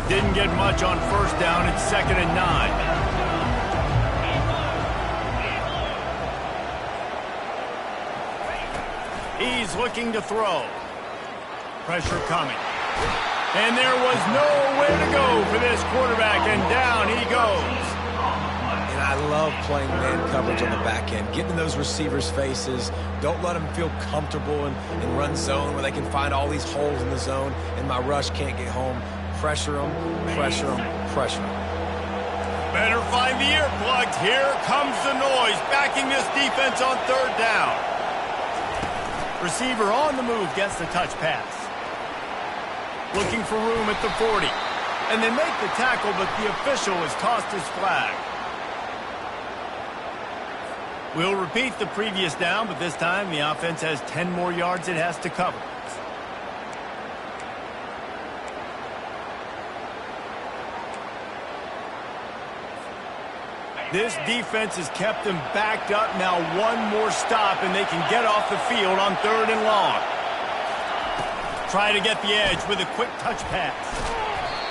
Didn't get much on first down. It's 2nd and 9. He's looking to throw. Pressure coming. And there was nowhere to go for this quarterback, and down he goes. And I love playing man coverage on the back end, getting in those receivers' faces. Don't let them feel comfortable in run zone where they can find all these holes in the zone, and my rush can't get home. Pressure them, pressure them, pressure them. Better find the earplugs. Here comes the noise, backing this defense on 3rd down. Receiver on the move gets the touch pass. Looking for room at the 40. And they make the tackle, but the official has tossed his flag. We'll repeat the previous down, but this time the offense has 10 more yards it has to cover. This defense has kept them backed up. Now one more stop, and they can get off the field on 3rd and long. Try to get the edge with a quick touch pass.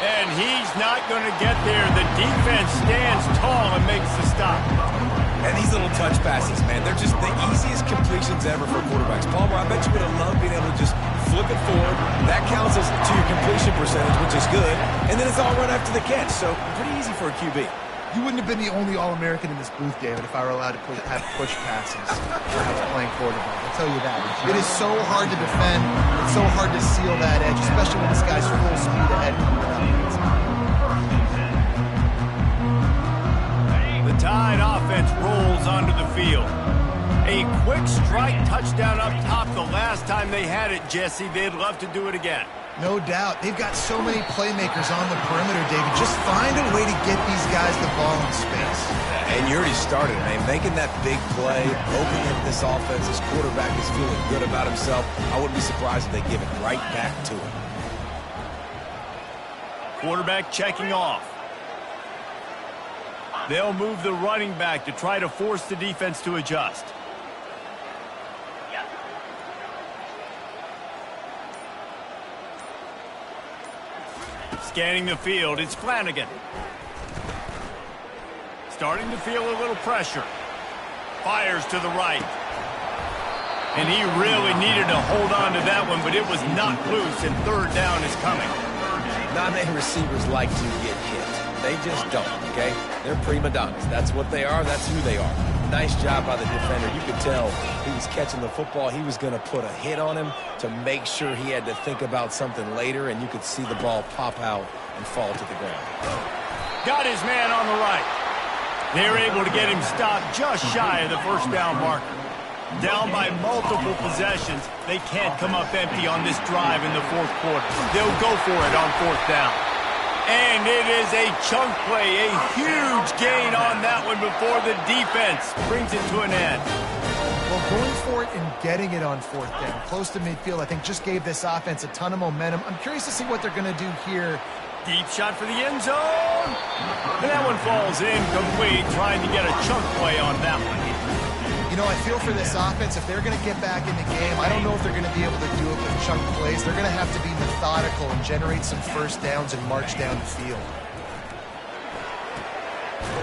And he's not going to get there. The defense stands tall and makes the stop. And these little touch passes, man, they're just the easiest completions ever for quarterbacks. Palmer, I bet you would have loved being able to just flip it forward. That counts as to your completion percentage, which is good. And then it's all run after the catch, so pretty easy for a QB. You wouldn't have been the only All-American in this booth, David, if I were allowed to have push passes when I was playing quarterback. I'll tell you that. It is so hard to defend. It's so hard to seal that edge, especially when this guy's full speed ahead. The Tide offense rolls onto the field. A quick strike touchdown up top the last time they had it, Jesse. They'd love to do it again. No doubt. They've got so many playmakers on the perimeter, David. Just find a way to get these guys the ball in space. And you already started, man. Making that big play, opening up this offense. This quarterback is feeling good about himself. I wouldn't be surprised if they give it right back to him. Quarterback checking off. They'll move the running back to try to force the defense to adjust. Scanning the field, it's Flanagan. Starting to feel a little pressure. Fires to the right. And he really needed to hold on to that one, but it was not loose, and third down is coming. Not many receivers like to get hit. They just don't, okay? They're prima donnas. That's what they are. That's who they are. Nice job by the defender. You could tell he was catching the football. He was going to put a hit on him to make sure he had to think about something later, and you could see the ball pop out and fall to the ground. Got his man on the right. They're able to get him stopped just shy of the first down marker. Down by multiple possessions, they can't come up empty on this drive in the fourth quarter. They'll go for it on fourth down. And it is a chunk play, a huge gain on that one before the defense brings it to an end. Well, going for it and getting it on fourth down, close to midfield, I think just gave this offense a ton of momentum. I'm curious to see what they're going to do here. Deep shot for the end zone. And that one falls incomplete, trying to get a chunk play on that one. You know, I feel for this offense, if they're going to get back in the game, I don't know if they're going to be able to do it with chunk plays. They're going to have to be methodical and generate some first downs and march down the field.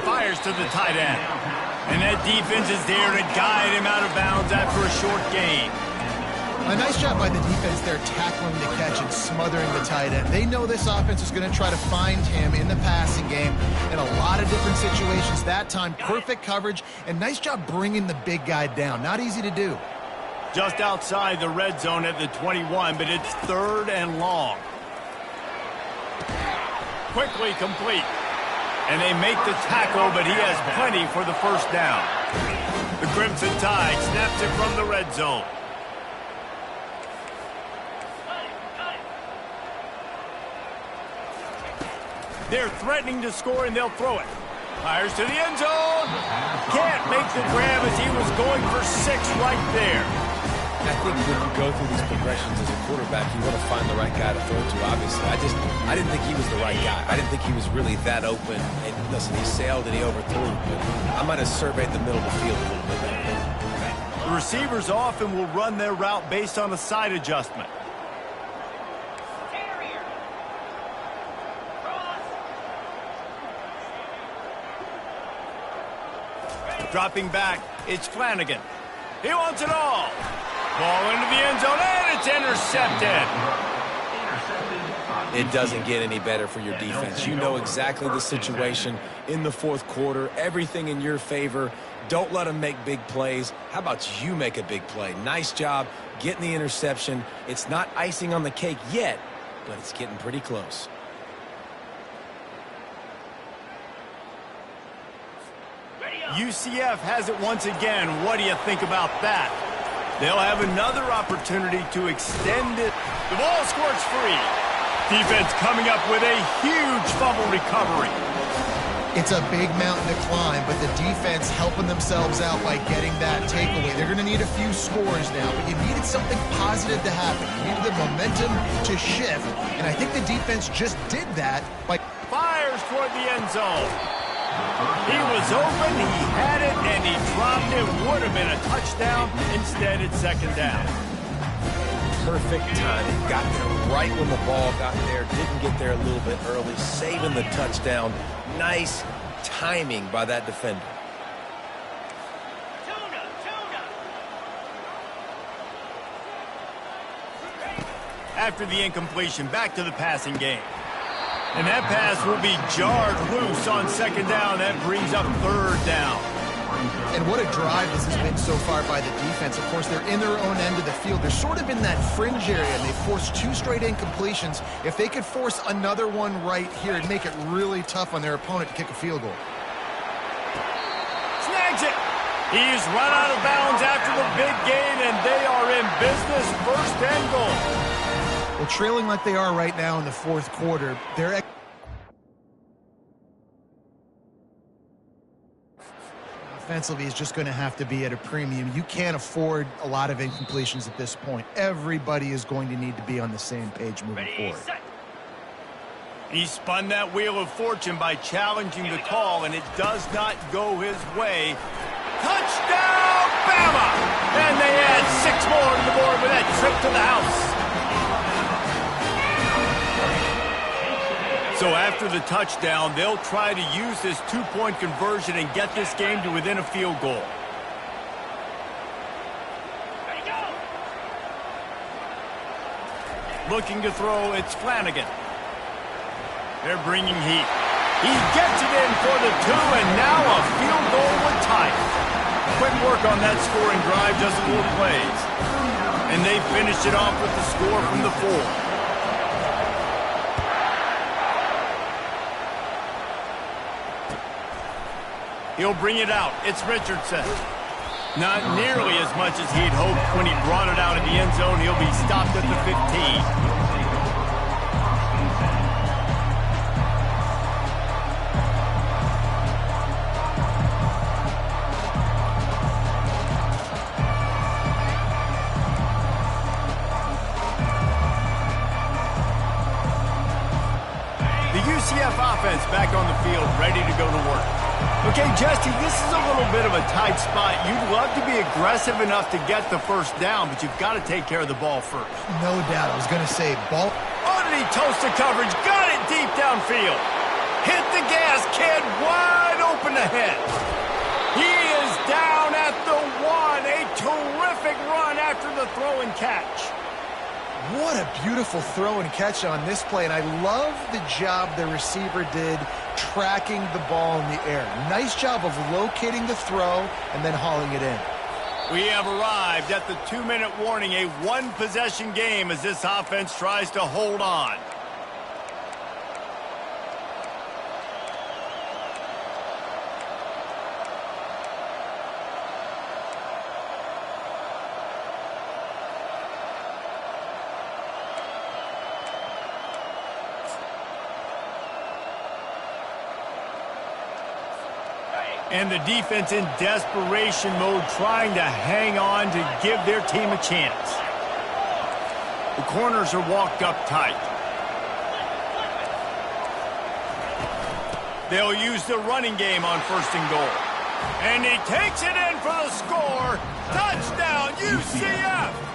Fires to the tight end. And that defense is there to guide him out of bounds after a short gain. A nice job by the defense there, tackling the catch and smothering the tight end. They know this offense is going to try to find him in the passing game in a lot of different situations. That time, perfect coverage, and nice job bringing the big guy down. Not easy to do. Just outside the red zone at the 21, but it's third and long. Quickly complete. And they make the tackle, but he has plenty for the first down. The Crimson Tide snaps it from the red zone. They're threatening to score, and they'll throw it. Fires to the end zone. Can't make the grab as he was going for 6 right there. I think when you go through these progressions as a quarterback, you want to find the right guy to throw to, obviously. I didn't think he was the right guy. I didn't think he was really that open. And listen, he sailed and he overthrew, but I might have surveyed the middle of the field a little bit better. The receivers often will run their route based on a side adjustment. Dropping back, it's Flanagan. He wants it all. Ball into the end zone, and it's intercepted. It doesn't get any better for your defense. You know exactly the situation in the fourth quarter. Everything in your favor. Don't let them make big plays. How about you make a big play? Nice job getting the interception. It's not icing on the cake yet, but it's getting pretty close. UCF has it once again. What do you think about that? They'll have another opportunity to extend it. The ball squirts free. Defense coming up with a huge fumble recovery. It's a big mountain to climb, but the defense helping themselves out by getting that takeaway. They're going to need a few scores now, but you needed something positive to happen. You needed the momentum to shift, and I think the defense just did that by... Fires toward the end zone. He was open, he had it, and he dropped it. Would have been a touchdown. Instead, it's second down. Perfect timing. Got there right when the ball got there. Didn't get there a little bit early. Saving the touchdown. Nice timing by that defender. After the incompletion, back to the passing game. And that pass will be jarred loose on second down. That brings up third down. And what a drive this has been so far by the defense. Of course, they're in their own end of the field. They're sort of in that fringe area, and they forced 2 straight incompletions. If they could force another one right here, it'd make it really tough on their opponent to kick a field goal. Snags it. He's run out of bounds after the big gain, and they are in business. First and goal. Well, trailing like they are right now in the fourth quarter, they're... Offensively is just going to have to be at a premium. You can't afford a lot of incompletions at this point. Everybody is going to need to be on the same page moving forward. He spun that wheel of fortune by challenging the call, and it does not go his way. Touchdown, Bama! And they add 6 more to the board with that trip to the house. So after the touchdown, they'll try to use this two-point conversion and get this game to within a field goal. Looking to throw, it's Flanagan. They're bringing heat. He gets it in for the 2, and now a field goal would tie it. Quick work on that scoring drive, just 4 plays. And they finished it off with the score from the 4. He'll bring it out. It's Richardson. Not nearly as much as he'd hoped when he brought it out of the end zone. He'll be stopped at the 15. UCF offense back on the field, ready to go to work. Okay, Jesse, this is a little bit of a tight spot. You'd love to be aggressive enough to get the first down, but you've got to take care of the ball first. No doubt. I was going to say, ball. Underneath toasted coverage, got it deep downfield. Hit the gas, kid, wide open ahead. He is down at the 1. A terrific run after the throw and catch. What a beautiful throw and catch on this play, and I love the job the receiver did tracking the ball in the air. Nice job of locating the throw and then hauling it in. We have arrived at the 2-minute warning, a one-possession game as this offense tries to hold on. And the defense in desperation mode, trying to hang on to give their team a chance. The corners are walked up tight. They'll use the running game on 1st and goal. And he takes it in for the score. Touchdown, UCF!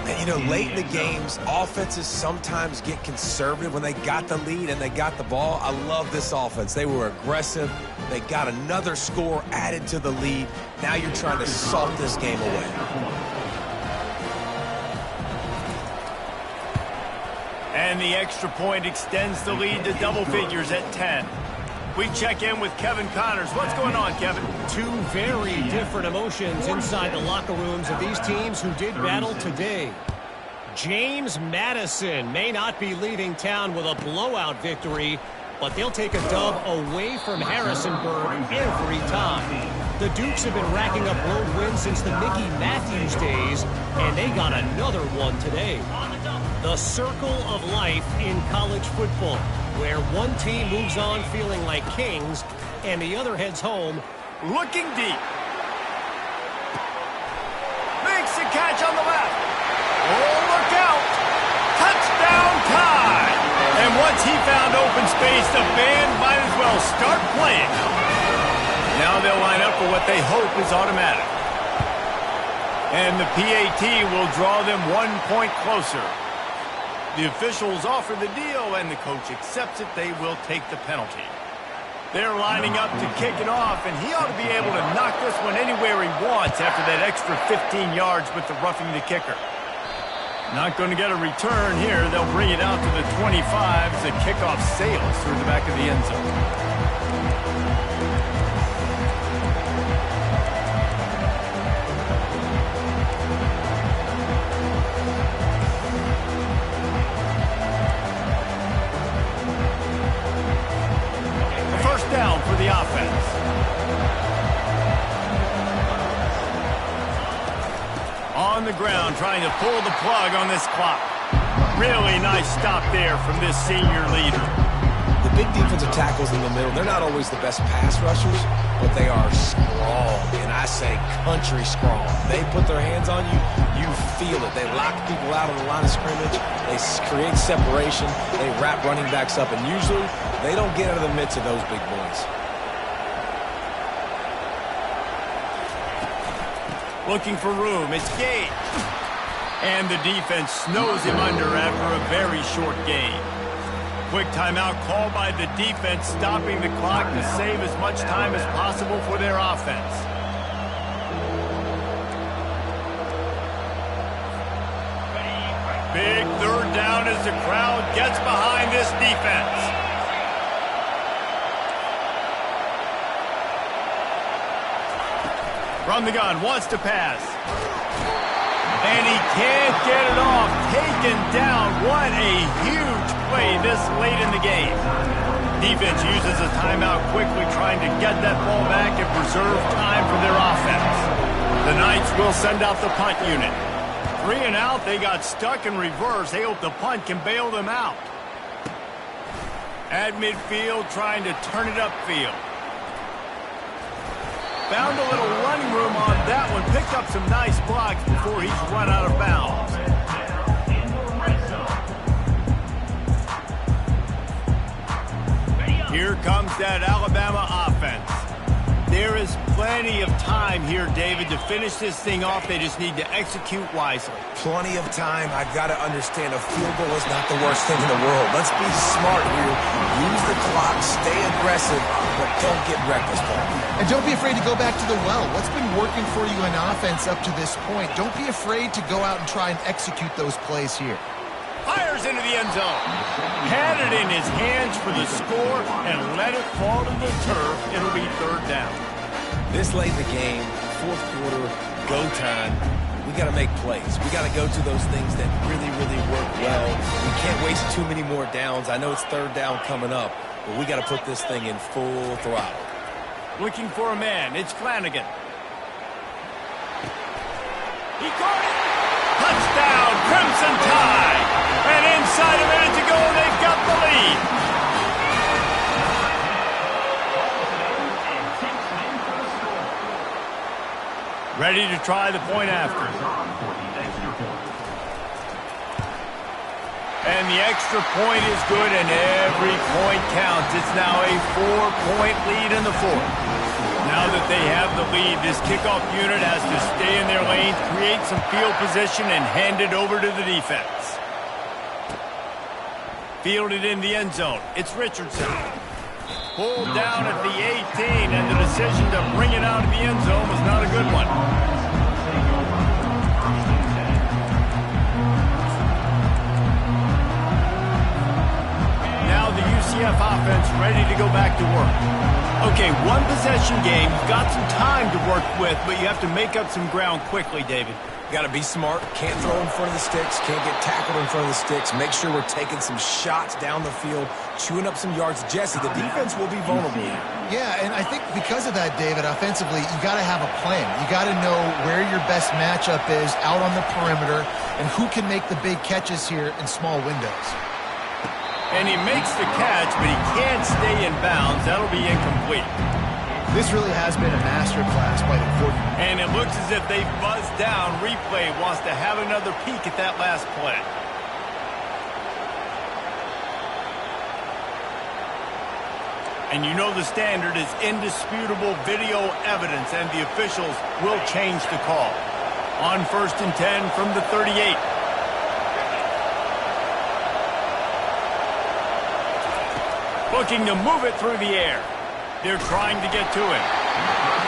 And, you know, late in the games, offenses sometimes get conservative when they got the lead and they got the ball. I love this offense. They were aggressive. They got another score added to the lead. Now you're trying to salt this game away. And the extra point extends the lead to double figures at 10. We check in with Kevin Connors. What's going on, Kevin? Two very different emotions inside the locker rooms of these teams who did battle today. James Madison may not be leaving town with a blowout victory, but they'll take a dub away from Harrisonburg every time. The Dukes have been racking up road wins since the Mickey Matthews days, and they got another one today. The circle of life in college football, where one team moves on feeling like kings and the other heads home looking deep. Makes the catch on the left. Oh, look out. Touchdown tie. And once he found open space, the band might as well start playing. Now they'll line up for what they hope is automatic. And the PAT will draw them 1 point closer. The officials offer the deal, and the coach accepts it. They will take the penalty. They're lining up to kick it off, and he ought to be able to knock this one anywhere he wants after that extra 15 yards with the roughing the kicker. Not going to get a return here. They'll bring it out to the 25 as the kickoff sails through the back of the end zone. Down for the offense. On the ground, trying to pull the plug on this clock. Really nice stop there from this senior leader. The big defensive tackles in the middle, they're not always the best pass rushers, but they are strong, and I say country strong. They put their hands on you, you feel it. They lock people out on the line of scrimmage. They create separation. They wrap running backs up, and usually they don't get out of the midst of those big boys. Looking for room. It's Gage. And the defense snows him under after a very short game. Quick timeout called by the defense, stopping the clock to save as much time as possible for their offense. Big third down as the crowd gets behind this defense. From the gun, wants to pass. And he can't get it off. Taken down. What a huge play this late in the game. Defense uses a timeout quickly, trying to get that ball back and preserve time for their offense. The Knights will send out the punt unit. 3 and out, they got stuck in reverse. They hope the punt can bail them out. At midfield, trying to turn it upfield. Found a little running room on that one. Picked up some nice blocks before he's run out of bounds. Here comes that Alabama offense. There is plenty of time here, David, to finish this thing off. They just need to execute wisely. Plenty of time. I've got to understand a field goal is not the worst thing in the world. Let's be smart here. Use the clock, stay aggressive, but don't get reckless, Paul. And don't be afraid to go back to the well. What's been working for you in offense up to this point? Don't be afraid to go out and try and execute those plays here. Fires into the end zone. Had it in his hands for the score and let it fall to the turf. It'll be third down. This late in the game, fourth quarter, go time, we got to make plays. We got to go to those things that really, really work well. We can't waste too many more downs. I know it's third down coming up, but we got to put this thing in full throttle. Looking for a man. It's Flanagan. He caught it. Touchdown, Crimson Tide. And inside a minute to go, they've got the lead. Ready to try the point after. And the extra point is good, and every point counts. It's now a 4-point lead in the fourth. Now that they have the lead, this kickoff unit has to stay in their lanes, create some field position, and hand it over to the defense. Fielded in the end zone. It's Richardson. Pulled down at the 18, and the decision to bring it out of the end zone was not a good one. Now the UCF offense ready to go back to work. Okay, one possession game. You've got some time to work with, but you have to make up some ground quickly, David. Got to be smart. Can't throw in front of the sticks. Can't get tackled in front of the sticks. Make sure we're taking some shots down the field, chewing up some yards. Jesse, the defense will be vulnerable here. Yeah, and I think because of that, David, offensively, you got to have a plan. You got to know where your best matchup is out on the perimeter and who can make the big catches here in small windows. And he makes the catch, but he can't stay in bounds. That'll be incomplete. This really has been a masterclass by the quarterback. And it looks as if they buzzed down. Replay wants to have another peek at that last play. And you know the standard is indisputable video evidence, and the officials will change the call. On 1st and 10 from the 38. Looking to move it through the air. They're trying to get to him.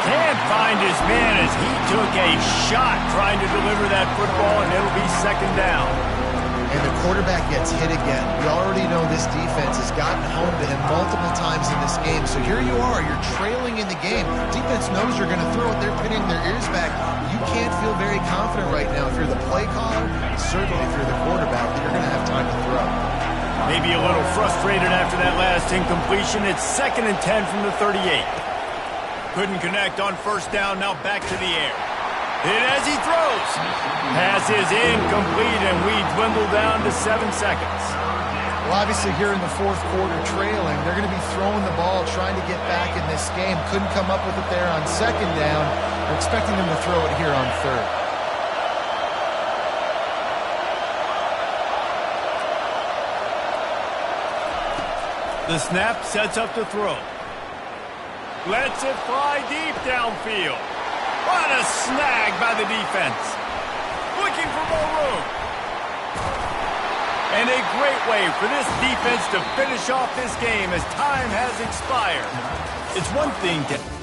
Can't find his man as he took a shot trying to deliver that football, and it'll be second down. And the quarterback gets hit again. We already know this defense has gotten home to him multiple times in this game. So here you are. You're trailing in the game. Defense knows you're going to throw it. They're pinning their ears back. You can't feel very confident right now if you're the play caller, and certainly if you're the quarterback, that you're going to have time to throw. Maybe a little frustrated after that last incompletion. It's 2nd and 10 from the 38. Couldn't connect on 1st down. Now back to the air. Hit as he throws. Pass is incomplete, and we dwindle down to 7 seconds. Well, obviously here in the 4th quarter trailing, they're going to be throwing the ball, trying to get back in this game. Couldn't come up with it there on 2nd down. We're expecting them to throw it here on 3rd. The snap sets up the throw. Lets it fly deep downfield. What a snag by the defense. Looking for more room. And a great way for this defense to finish off this game as time has expired. It's one thing to...